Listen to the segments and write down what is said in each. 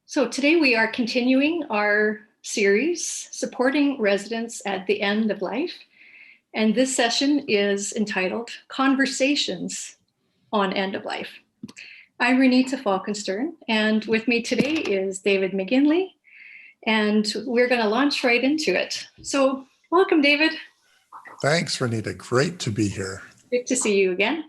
So today we are continuing our series, Supporting Residents at the End of Life. And this session is entitled Conversations on End of Life. I'm Renita Falkenstern, and with me today is David Maginley, and we're going to launch right into it. So welcome, David. Thanks, Renita. Great to be here. Good to see you again.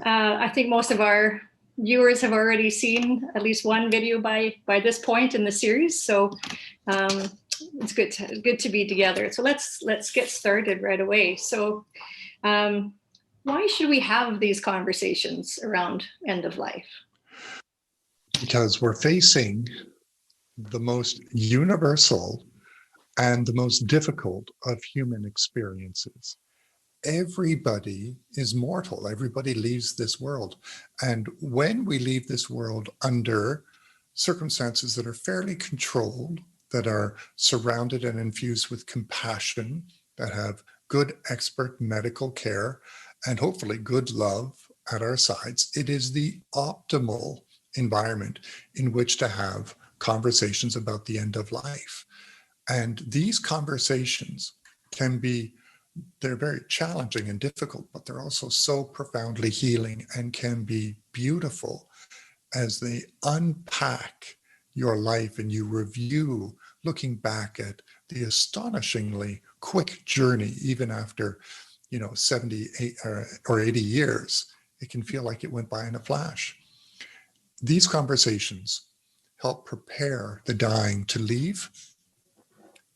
I think most of our viewers have already seen at least one video by this point in the series, so it's good to be together. So let's get started right away. So why should we have these conversations around end of life? Because we're facing the most universal and the most difficult of human experiences. Everybody is mortal. Everybody leaves this world. And when we leave this world under circumstances that are fairly controlled, that are surrounded and infused with compassion, that have good expert medical care, and hopefully good love at our sides, it is the optimal environment in which to have conversations about the end of life. And these conversations they're very challenging and difficult, but they're also so profoundly healing and can be beautiful as they unpack your life and you review, looking back at the astonishingly quick journey, even after 78 or 80 years. It can feel like it went by in a flash. These conversations help prepare the dying to leave,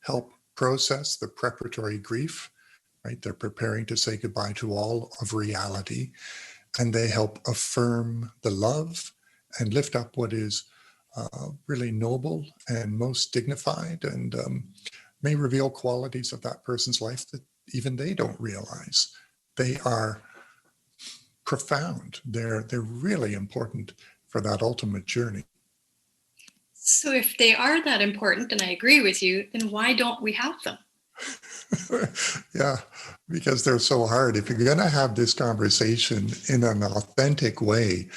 help process the preparatory grief, right? They're preparing to say goodbye to all of reality, and they help affirm the love and lift up what is really noble and most dignified, and may reveal qualities of that person's life that even they don't realize. They are profound. They're really important for that ultimate journey. So if they are that important, and I agree with you, then why don't we have them? Yeah, because they're so hard. If you're going to have this conversation in an authentic way,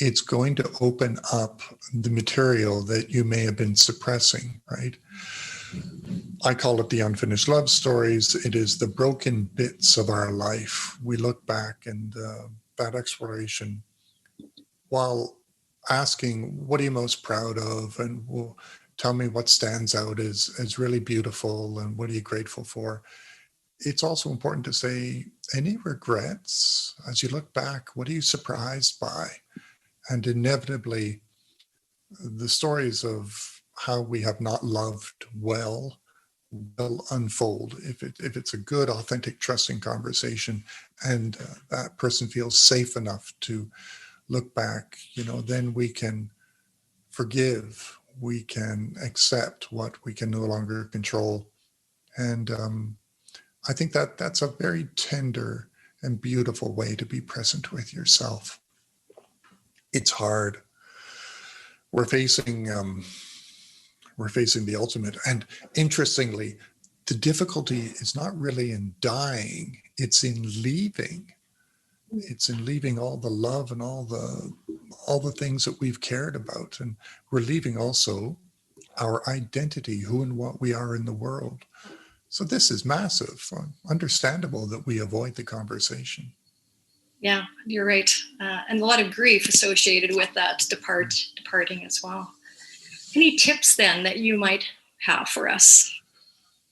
it's going to open up the material that you may have been suppressing, right? I call it the unfinished love stories. It is the broken bits of our life. We look back, and that exploration, while asking, what are you most proud of? And well, tell me what stands out as really beautiful, and what are you grateful for? It's also important to say, any regrets as you look back? What are you surprised by? And inevitably, the stories of how we have not loved well will unfold if it's a good, authentic, trusting conversation, and that person feels safe enough to look back. Then we can forgive, we can accept what we can no longer control, and I think that's a very tender and beautiful way to be present with yourself. It's hard. We're facing the ultimate, and interestingly, the difficulty is not really in dying; it's in leaving. It's in leaving all the love and all the things that we've cared about, and we're leaving also our identity, who and what we are in the world. So this is massive. Understandable that we avoid the conversation. Yeah, you're right. And a lot of grief associated with that departing as well. Any tips then that you might have for us?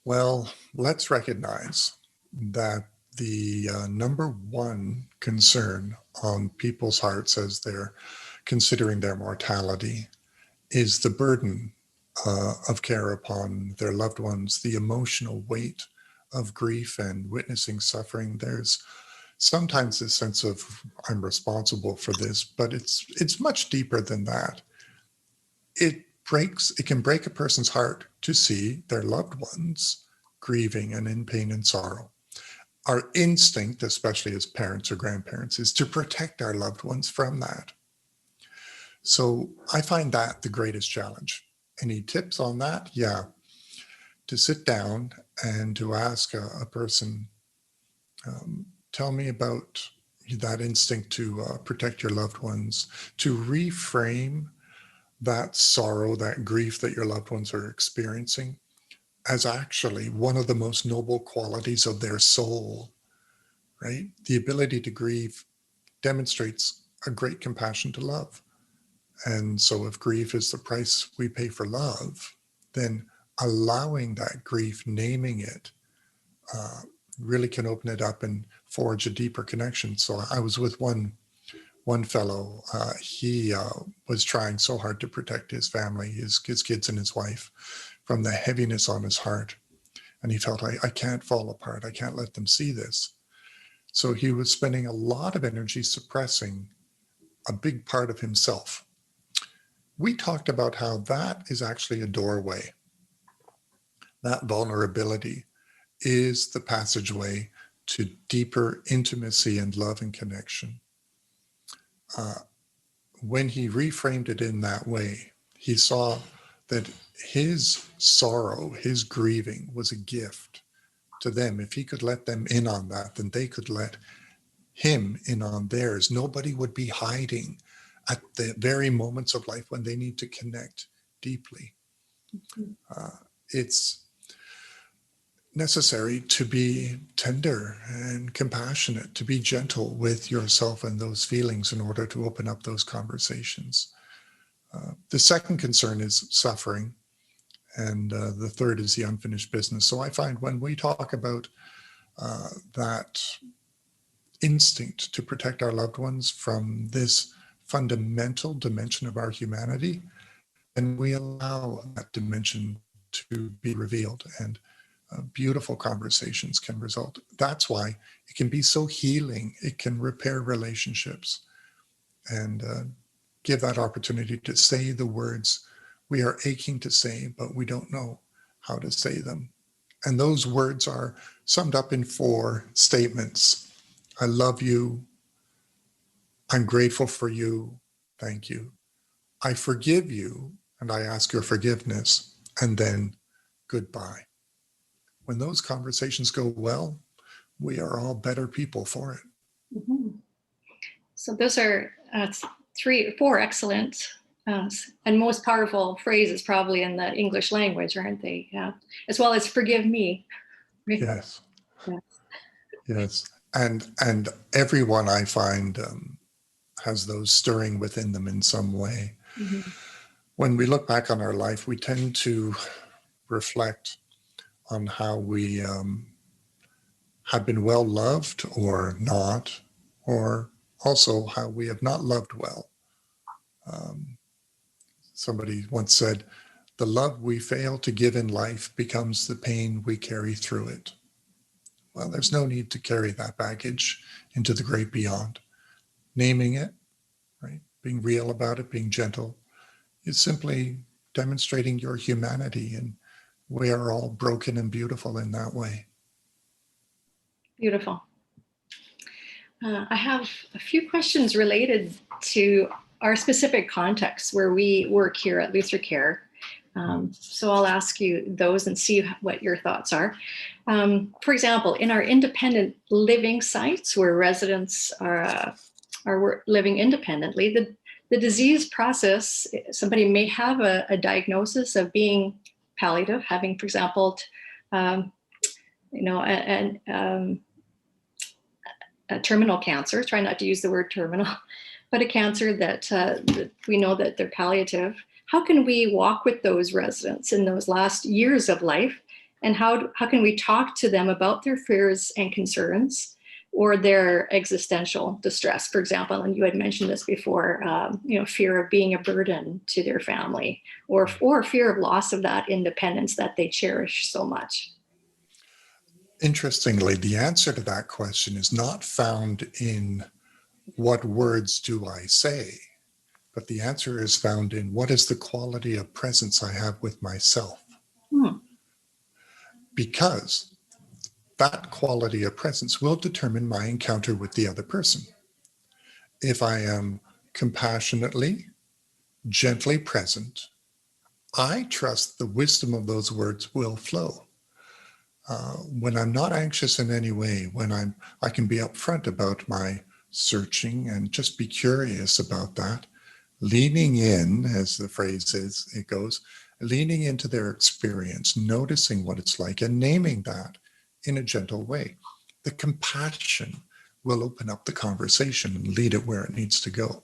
Well, let's recognize that the number one concern on people's hearts as they're considering their mortality is the burden of care upon their loved ones, the emotional weight of grief and witnessing suffering. There's sometimes this sense of, I'm responsible for this, but it's much deeper than that. It can break a person's heart to see their loved ones grieving and in pain and sorrow. Our instinct, especially as parents or grandparents, is to protect our loved ones from that. So I find that the greatest challenge. Any tips on that? Yeah. To sit down and to ask a person, tell me about that instinct to protect your loved ones, to reframe that sorrow, that grief that your loved ones are experiencing as actually one of the most noble qualities of their soul, right? The ability to grieve demonstrates a great compassion to love. And so if grief is the price we pay for love, then allowing that grief, naming it, uh, really can open it up and forge a deeper connection. So I was with one fellow. He was trying so hard to protect his family, his kids and his wife, from the heaviness on his heart. And he felt, I can't fall apart. I can't let them see this. So he was spending a lot of energy suppressing a big part of himself. We talked about how that is actually a doorway. That vulnerability is the passageway to deeper intimacy and love and connection. When he reframed it in that way, he saw that his sorrow, his grieving was a gift to them. If he could let them in on that, then they could let him in on theirs. Nobody would be hiding at the very moments of life when they need to connect deeply. It's necessary to be tender and compassionate, to be gentle with yourself and those feelings in order to open up those conversations. The second concern is suffering, and the third is the unfinished business. So I find when we talk about that instinct to protect our loved ones from this fundamental dimension of our humanity, and we allow that dimension to be revealed, and beautiful conversations can result. That's why it can be so healing. It can repair relationships and give that opportunity to say the words we are aching to say, but we don't know how to say them. And those words are summed up in 4 statements. I love you. I'm grateful for you. Thank you. I forgive you, and I ask your forgiveness. And then goodbye. When those conversations go well, we are all better people for it. Mm-hmm. So those are 4 excellent and most powerful phrases probably in the English language, aren't they? Yeah. As well as forgive me. Yes. Yeah. Yes. And everyone I find has those stirring within them in some way. Mm-hmm. When we look back on our life, we tend to reflect on how we have been well loved or not, or also how we have not loved well. Somebody once said, the love we fail to give in life becomes the pain we carry through it. Well, there's no need to carry that baggage into the great beyond. Naming it, right? Being real about it, being gentle, is simply demonstrating your humanity, and we are all broken and beautiful in that way. Beautiful. I have a few questions related to our specific context where we work here at Luther Care. So I'll ask you those and see what your thoughts are. For example, in our independent living sites where residents are living independently, the disease process, somebody may have a diagnosis of being palliative, having, for example, a terminal cancer, try not to use the word terminal, but a cancer that we know that they're palliative. How can we walk with those residents in those last years of life? And how can we talk to them about their fears and concerns or their existential distress, for example? And you had mentioned this before, fear of being a burden to their family or fear of loss of that independence that they cherish so much. Interestingly, the answer to that question is not found in what words do I say, but the answer is found in what is the quality of presence I have with myself. Because that quality of presence will determine my encounter with the other person. If I am compassionately, gently present, I trust the wisdom of those words will flow. When I'm not anxious in any way, when I can be upfront about my searching and just be curious about that, leaning in, as the phrase is, it goes, leaning into their experience, noticing what it's like, and naming that in a gentle way. The compassion will open up the conversation and lead it where it needs to go.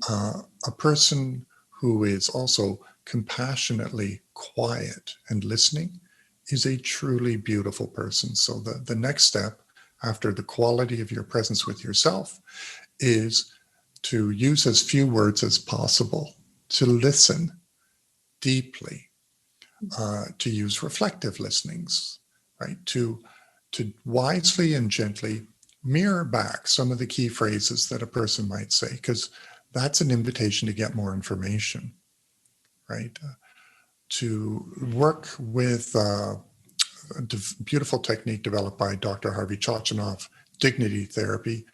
A person who is also compassionately quiet and listening is a truly beautiful person. So the next step after the quality of your presence with yourself is to use as few words as possible, to listen deeply, to use reflective listenings, right? To wisely and gently mirror back some of the key phrases that a person might say, because that's an invitation to get more information, right? To work with a beautiful technique developed by Dr. Harvey Chochinov, dignity therapy,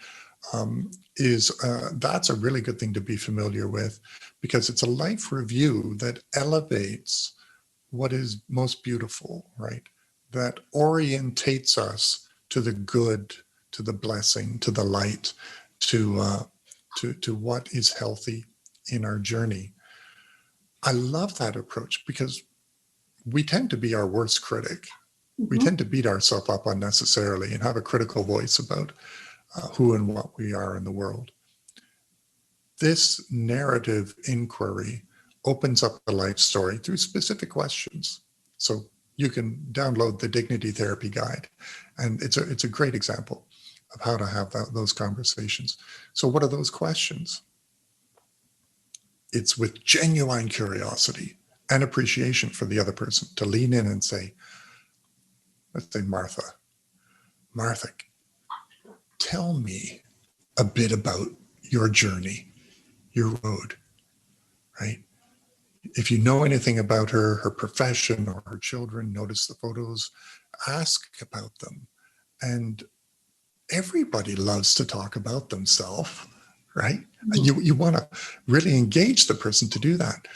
is that's a really good thing to be familiar with, because it's a life review that elevates what is most beautiful, right? That orientates us to the good, to the blessing, to the light, to what is healthy in our journey. I love that approach because we tend to be our worst critic. We tend to beat ourselves up unnecessarily and have a critical voice about who and what we are in the world. This narrative inquiry opens up the life story through specific questions. So you can download the Dignity Therapy Guide, and it's a great example of how to have those conversations. So what are those questions? It's with genuine curiosity and appreciation for the other person to lean in and say, let's say, Martha, tell me a bit about your journey, your road, right? If you know anything about her, her profession or her children, notice the photos, ask about them. And everybody loves to talk about themselves, right? You want to really engage the person to do that,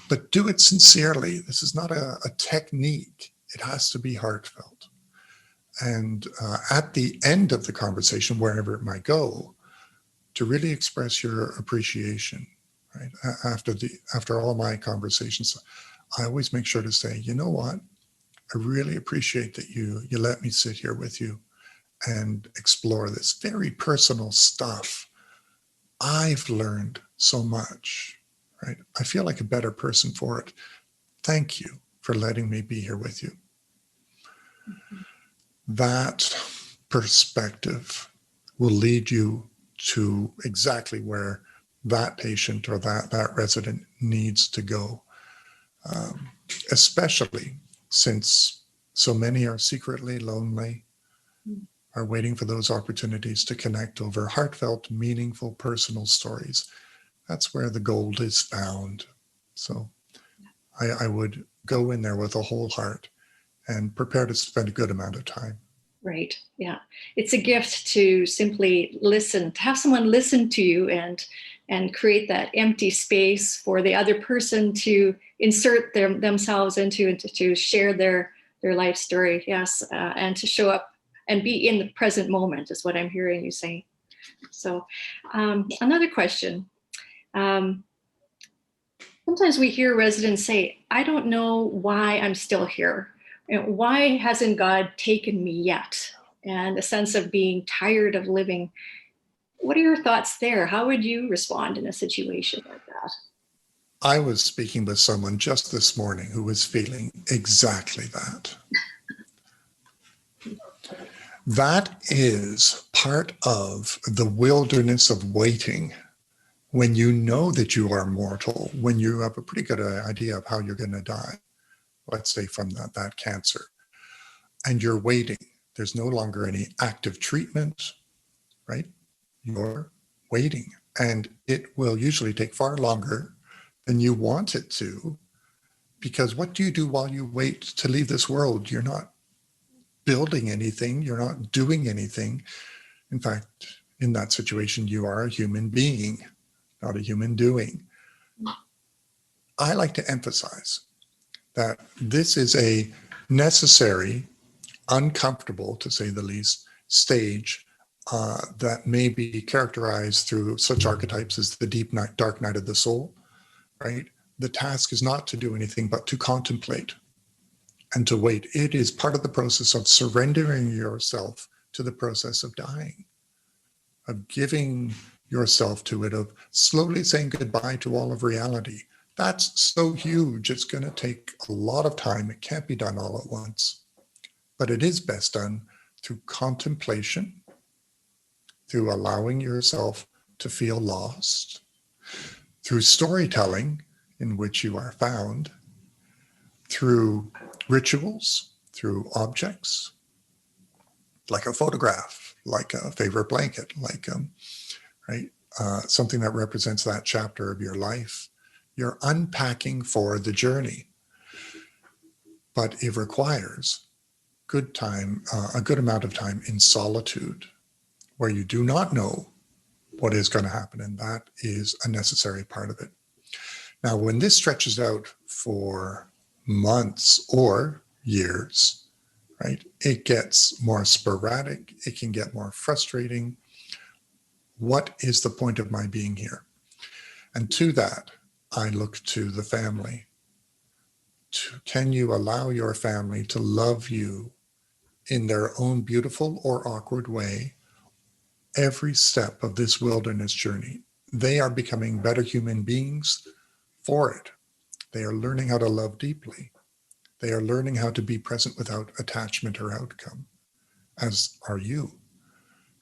but do it sincerely. This is not a technique. It has to be heartfelt. And at the end of the conversation, wherever it might go, to really express your appreciation, right? After all my conversations, I always make sure to say, you know what? I really appreciate that you let me sit here with you and explore this very personal stuff. I've learned so much, right? I feel like a better person for it. Thank you for letting me be here with you. That perspective will lead you to exactly where that patient or that resident needs to go, especially since so many are secretly lonely, are waiting for those opportunities to connect over heartfelt, meaningful, personal stories. That's where the gold is found. So I would go in there with a whole heart and prepare to spend a good amount of time. Right. Yeah. It's a gift to simply listen, to have someone listen to you and create that empty space for the other person to insert themselves into and to share their life story. Yes. And to show up and be in the present moment is what I'm hearing you say. So another question. Sometimes we hear residents say, I don't know why I'm still here. You know, why hasn't God taken me yet? And a sense of being tired of living. What are your thoughts there? How would you respond in a situation like that? I was speaking with someone just this morning who was feeling exactly that. That is part of the wilderness of waiting. When you know that you are mortal, when you have a pretty good idea of how you're going to die, let's say from that cancer, and you're waiting, there's no longer any active treatment, right? You're waiting, and it will usually take far longer than you want it to, because what do you do while you wait to leave this world? You're not building anything, you're not doing anything. In fact, in that situation, you are a human being, not a human doing. I like to emphasize that this is a necessary, uncomfortable, to say the least, stage that may be characterized through such archetypes as the deep night, dark night of the soul, right? The task is not to do anything but to contemplate and to wait. It is part of the process of surrendering yourself to the process of dying, of giving yourself to it, of slowly saying goodbye to all of reality. That's so huge. It's going to take a lot of time. It can't be done all at once, but it is best done through contemplation, through allowing yourself to feel lost, through storytelling in which you are found, through rituals, through objects, like a photograph, like a favorite blanket, like right, something that represents that chapter of your life. You're unpacking for the journey, but it requires good time, a good amount of time in solitude, where you do not know what is going to happen, and that is a necessary part of it. Now, when this stretches out for months or years, right, it gets more sporadic, it can get more frustrating. What is the point of my being here? And to that, I look to the family. Can you allow your family to love you in their own beautiful or awkward way every step of this wilderness journey? They are becoming better human beings for it. They are learning how to love deeply. They are learning how to be present without attachment or outcome, as are you,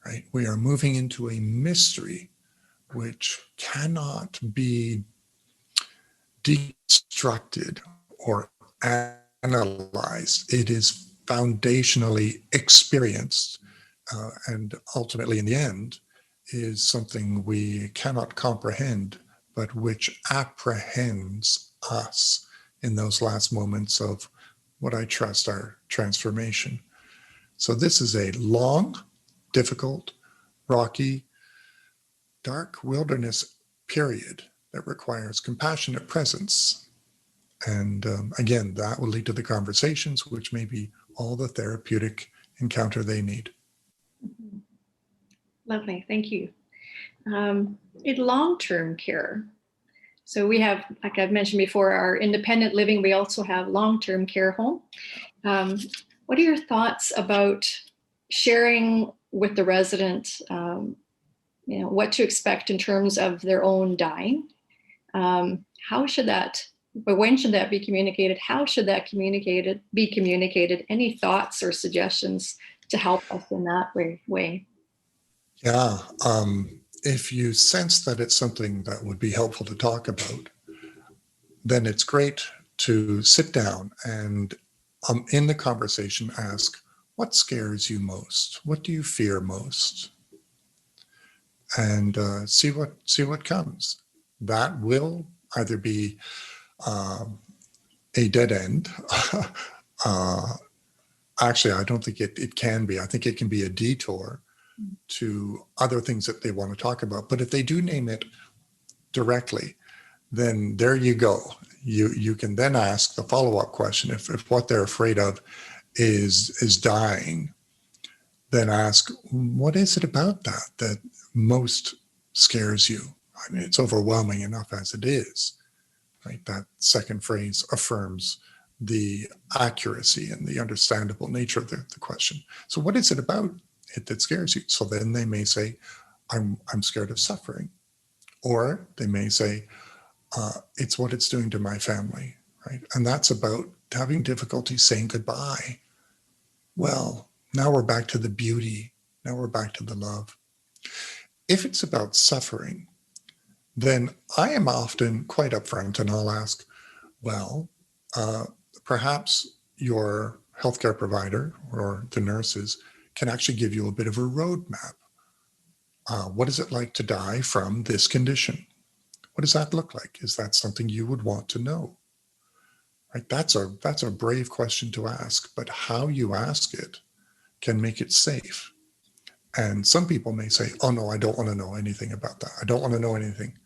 right? We are moving into a mystery which cannot be deconstructed or analyzed. It is foundationally experienced, and ultimately, in the end, is something we cannot comprehend, but which apprehends us in those last moments of what I trust our transformation. So this is a long, difficult, rocky, dark wilderness period that requires compassionate presence. And again, that will lead to the conversations, which may be all the therapeutic encounter they need. Mm-hmm. Lovely, thank you. In long-term care, so we have, like I've mentioned before, our independent living. We also have long-term care home. What are your thoughts about sharing with the resident, what to expect in terms of their own dying? How should that, but when should that be communicated? How should that be communicated? Any thoughts or suggestions to help us in that way? Yeah. If you sense that it's something that would be helpful to talk about, then it's great to sit down and in the conversation ask, what scares you most? What do you fear most? And see what comes. That will either be a dead end. Actually, I don't think it can be. I think it can be a detour to other things that they want to talk about. But if they do name it directly, then there you go. You can then ask the follow-up question. If what they're afraid of is dying, then ask, what is it about that most scares you? I mean, it's overwhelming enough as it is, right? That second phrase affirms the accuracy and the understandable nature of the question. So what is it about it that scares you? So then they may say, I'm scared of suffering. Or they may say, it's what it's doing to my family, right? And that's about having difficulty saying goodbye. Well, now we're back to the beauty. Now we're back to the love. If it's about suffering, then I am often quite upfront and I'll ask, well, perhaps your healthcare provider or the nurses can actually give you a bit of a roadmap. What is it like to die from this condition? What does that look like? Is that something you would want to know? Right? That's a brave question to ask, but how you ask it can make it safe. And some people may say, oh no, I don't want to know anything about that. I don't want to know anything.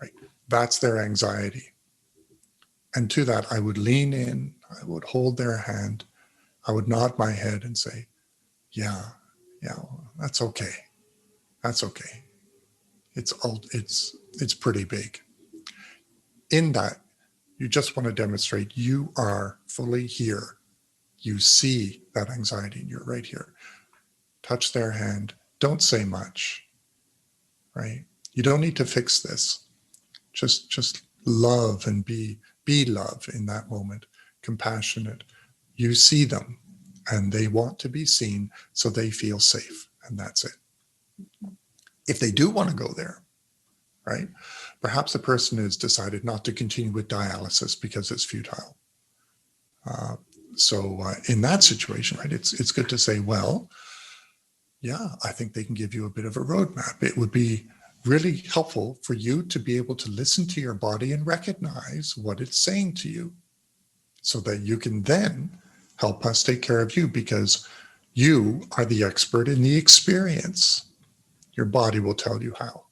Right? That's their anxiety. And to that, I would lean in, I would hold their hand, I would nod my head and say, yeah, Yeah, that's okay. That's okay. It's pretty big. In that, you just want to demonstrate you are fully here. You see that anxiety and you're right here. Touch their hand. Don't say much, right? You don't need to fix this. Just love and be love in that moment, compassionate. You see them and they want to be seen, so they feel safe, and that's it. If they do want to go there, right? Perhaps the person has decided not to continue with dialysis because it's futile. So in that situation, right, it's good to say, well, yeah, I think they can give you a bit of a roadmap. It would be really helpful for you to be able to listen to your body and recognize what it's saying to you, so that you can then help us take care of you, because you are the expert in the experience. Your body will tell you how.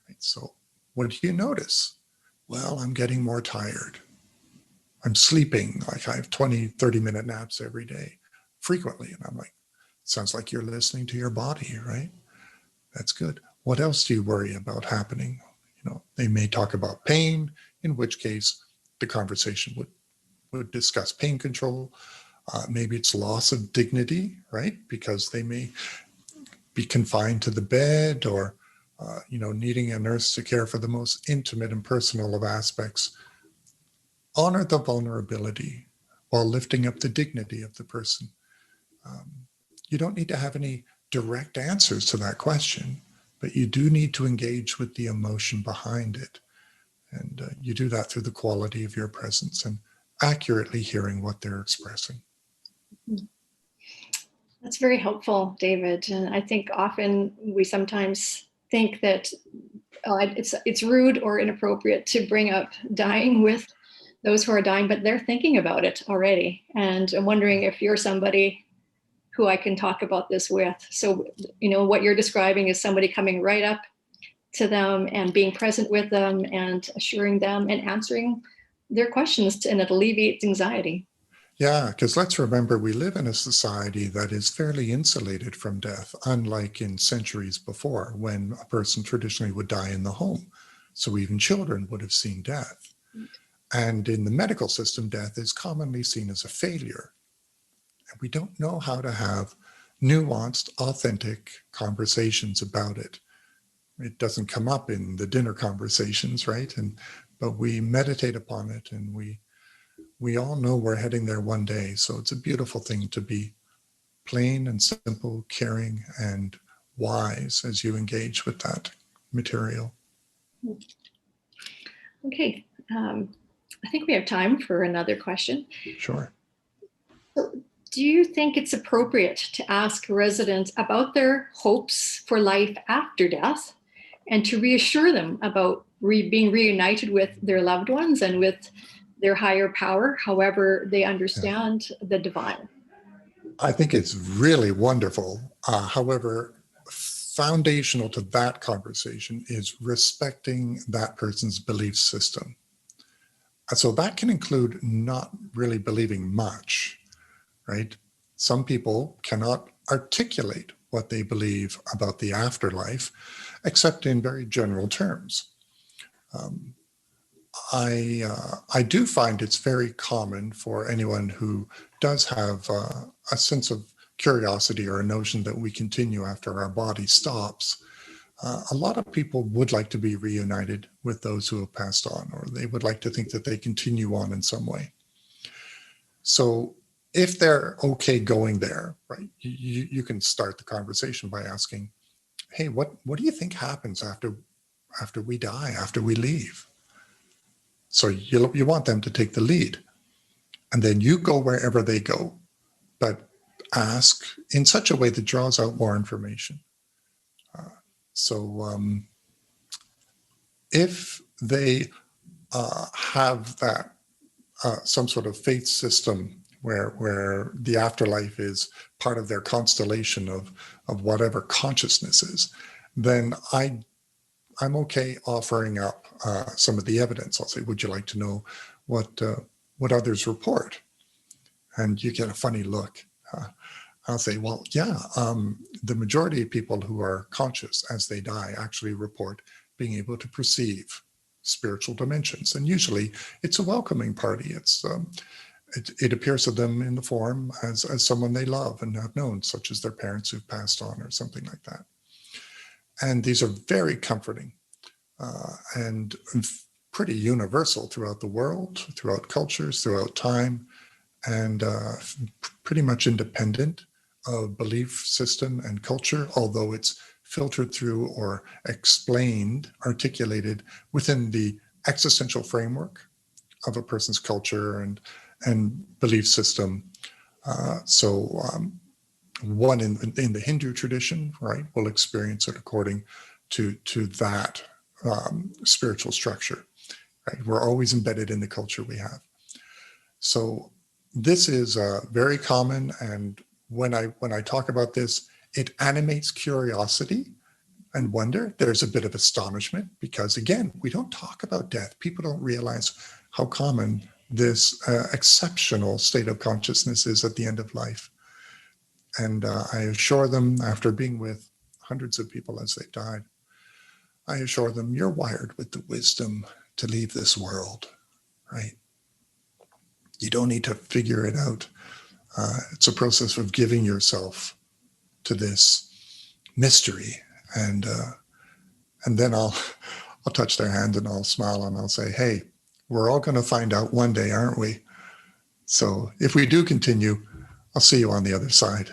Right? So what do you notice? Well, I'm getting more tired. I'm sleeping, like I have 20, 30-minute naps every day, frequently. And I'm like, sounds like you're listening to your body, right? That's good. What else do you worry about happening? They may talk about pain, in which case the conversation would discuss pain control. Maybe it's loss of dignity, right? Because they may be confined to the bed, or needing a nurse to care for the most intimate and personal of aspects. Honor the vulnerability while lifting up the dignity of the person. You don't need to have any direct answers to that question, but you do need to engage with the emotion behind it. And you do that through the quality of your presence and accurately hearing what they're expressing. That's very helpful, David. And I think often we sometimes think that it's rude or inappropriate to bring up dying with those who are dying, but they're thinking about it already. And I'm wondering if you're somebody who I can talk about this with. So, what you're describing is somebody coming right up to them and being present with them and assuring them and answering their questions, and it alleviates anxiety. Yeah, because let's remember, we live in a society that is fairly insulated from death, unlike in centuries before, when a person traditionally would die in the home. So even children would have seen death. And in the medical system, death is commonly seen as a failure. And we don't know how to have nuanced, authentic conversations about it. It doesn't come up in the dinner conversations, right? But we meditate upon it, and we all know we're heading there one day. So it's a beautiful thing to be plain and simple, caring and wise as you engage with that material. Okay. I think we have time for another question. Sure. So, do you think it's appropriate to ask residents about their hopes for life after death, and to reassure them about being reunited with their loved ones and with their higher power, however they understand the divine? I think it's really wonderful. However, foundational to that conversation is respecting that person's belief system. So that can include not really believing much, right? Some people cannot articulate what they believe about the afterlife, except in very general terms. I do find it's very common for anyone who does have a sense of curiosity or a notion that we continue after our body stops. A lot of people would like to be reunited with those who have passed on, or they would like to think that they continue on in some way. So if they're okay going there, right, you can start the conversation by asking, hey, what do you think happens after we die, after we leave? So you want them to take the lead, and then you go wherever they go, but ask in such a way that draws out more information. So if they have that some sort of faith system where the afterlife is part of their constellation of whatever consciousness is, then I'm okay offering up some of the evidence. I'll say, would you like to know what others report? And you get a funny look. I'll say, well, yeah, the majority of people who are conscious as they die actually report being able to perceive spiritual dimensions. And usually it's a welcoming party. It appears to them in the form as someone they love and have known, such as their parents who've passed on or something like that. And these are very comforting and pretty universal throughout the world, throughout cultures, throughout time, and pretty much independent of belief system and culture, although it's filtered through or explained, articulated within the existential framework of a person's culture and belief system. One in the Hindu tradition, right, will experience it according to that spiritual structure. Right, we're always embedded in the culture we have. So this is very common, and when I talk about this, it animates curiosity and wonder. There's a bit of astonishment because, again, we don't talk about death. People don't realize how common this exceptional state of consciousness is at the end of life. And I assure them, after being with hundreds of people as they've died, I assure them, you're wired with the wisdom to leave this world, right? You don't need to figure it out. It's a process of giving yourself to this mystery, and then I'll touch their hand and I'll smile and I'll say, hey, we're all going to find out one day, aren't we? So if we do continue, I'll see you on the other side.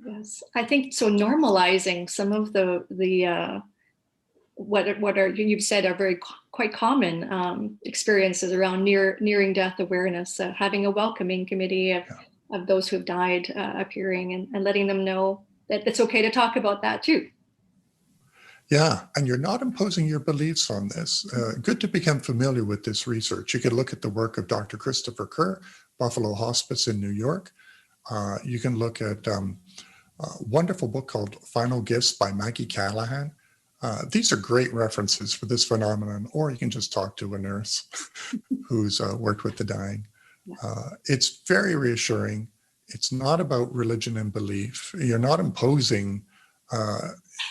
Yes, I think so. Normalizing some of the what are you've said are very quite common experiences around nearing death awareness, having a welcoming committee of those who have died appearing and letting them know that it's okay to talk about that too. Yeah, and you're not imposing your beliefs on this. Good to become familiar with this research. You can look at the work of Dr. Christopher Kerr, Buffalo Hospice in New York. You can look at a wonderful book called Final Gifts by Maggie Callahan. These are great references for this phenomenon, or you can just talk to a nurse who's worked with the dying. It's very reassuring. It's not about religion and belief. You're not imposing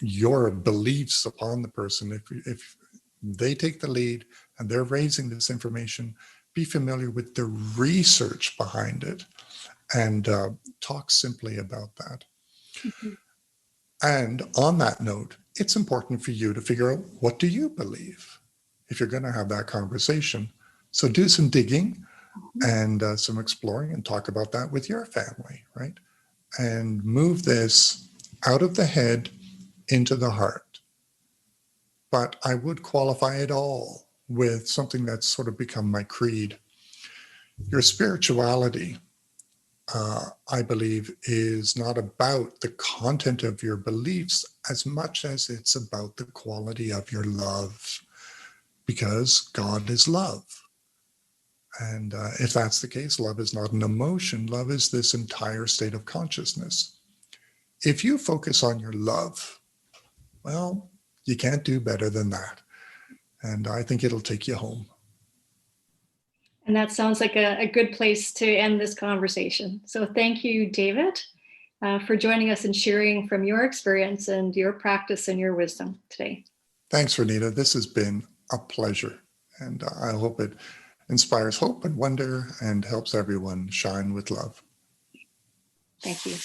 your beliefs upon the person. If they take the lead and they're raising this information, be familiar with the research behind it and talk simply about that. Mm-hmm. And on that note, it's important for you to figure out, what do you believe if you're going to have that conversation? So do some digging and some exploring and talk about that with your family, right? And move this out of the head into the heart. But I would qualify it all with something that's sort of become my creed. Your spirituality, I believe, is not about the content of your beliefs as much as it's about the quality of your love, because God is love. And if that's the case, love is not an emotion. Love is this entire state of consciousness. If you focus on your love, well, you can't do better than that. And I think it'll take you home. And that sounds like a good place to end this conversation. So thank you, David, for joining us and sharing from your experience and your practice and your wisdom today. Thanks, Renita. This has been a pleasure. And I hope it inspires hope and wonder and helps everyone shine with love. Thank you.